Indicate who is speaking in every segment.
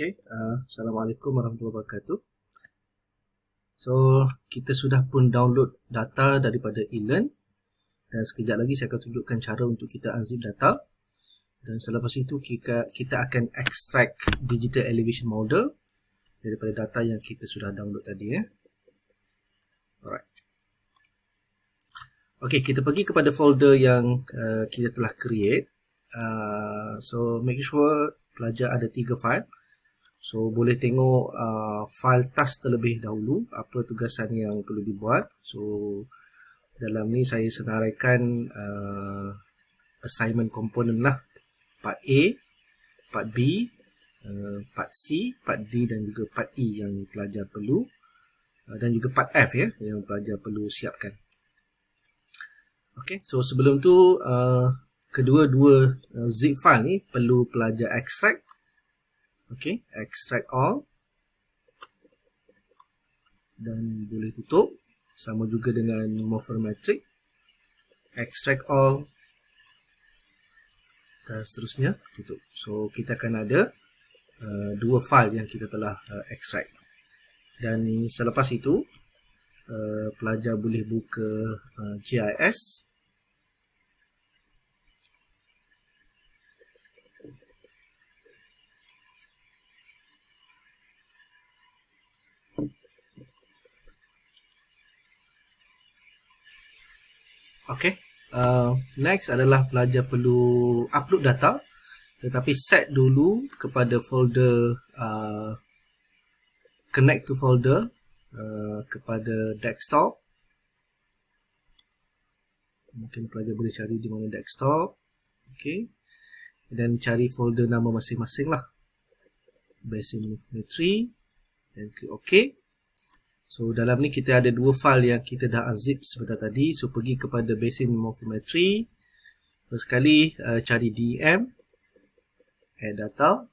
Speaker 1: Assalamualaikum warahmatullahi wabarakatuh. So, kita sudah pun download data daripada eLearn dan sekejap lagi saya akan tunjukkan cara untuk kita unzip data. Dan selepas itu kita akan extract digital elevation model daripada data yang kita sudah download tadi ya. Alright. Okey, kita pergi kepada folder yang kita telah create. So make sure pelajar ada 3 file. So boleh tengok file task terlebih dahulu, apa tugasan yang perlu dibuat. So dalam ni saya senaraikan assignment component lah, part A, part B, part C, part D dan juga part E yang pelajar perlu, dan juga part F ya yang pelajar perlu siapkan. Okay, so sebelum tu kedua-dua zip file ni perlu pelajar extract. Okay, extract all dan boleh tutup, sama juga dengan morphometric, extract all dan seterusnya tutup. So kita akan ada dua file yang kita telah extract, dan selepas itu pelajar boleh buka GIS. Okay, next adalah pelajar perlu upload data, tetapi set dulu kepada folder connect to folder kepada desktop. Mungkin pelajar boleh cari di mana desktop. Okay, dan cari folder nama masing-masing lah, Bayesian Morphometry, dan klik OK. So dalam ni kita ada dua file yang kita dah unzip sebentar tadi. So pergi kepada Bayesian Morphometry, first kali cari DEM, add data,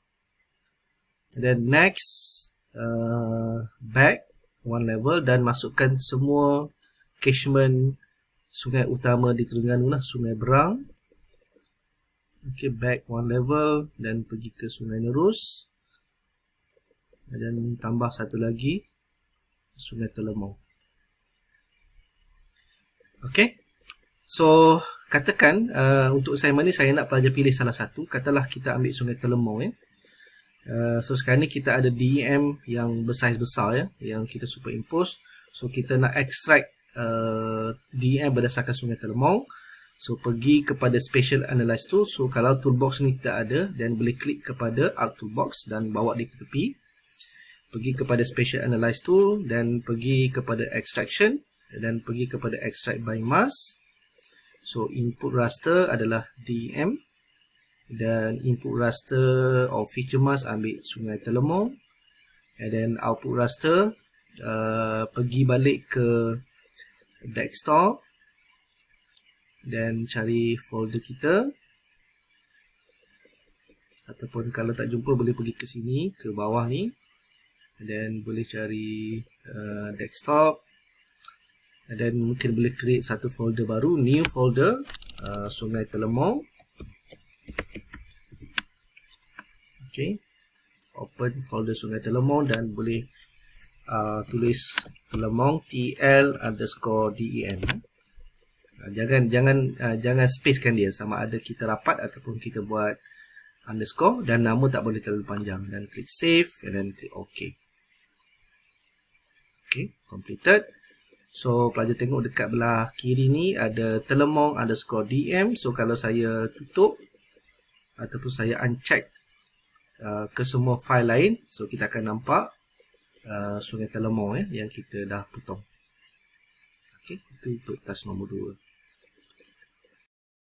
Speaker 1: and then next back one level dan masukkan semua catchment sungai utama di Terengganu lah, Sungai Berang. Okay, back one level dan pergi ke Sungai Nerus, dan tambah satu lagi, Sungai Telemong. Okay, so katakan untuk assignment ni saya nak pelajar pilih salah satu. Katalah kita ambil Sungai Telemong ya. So sekarang ni kita ada DEM yang bersaiz besar ya, yang kita superimpose. So kita nak extract DEM berdasarkan Sungai Telemong. So pergi kepada Spatial Analyze Tool. So kalau toolbox ni tidak ada, dan boleh klik kepada Arc Toolbox dan bawa dia ke tepi. Pergi kepada Spatial Analyze Tool dan pergi kepada Extraction dan pergi kepada Extract by Mask. So input raster adalah DEM dan input raster of feature mask ambil Sungai Telemong, and then output raster pergi balik ke desktop dan cari folder kita, ataupun kalau tak jumpa boleh pergi ke sini ke bawah ni dan boleh cari desktop, dan mungkin boleh create satu folder baru, new folder Sungai Telemong. Okay, open folder Sungai Telemong dan boleh tulis Telemong TL_DEM. Jangan spacekan dia, sama ada kita rapat ataupun kita buat underscore, dan nama tak boleh terlalu panjang, dan klik save dan klik OK. Okay, completed. So pelajar tengok dekat belah kiri ni ada Telemong_DEM. So kalau saya tutup ataupun saya uncheck ke semua file lain, so kita akan nampak Sungai Telemong ya, yang kita dah potong. Okay, itu untuk task nombor 2.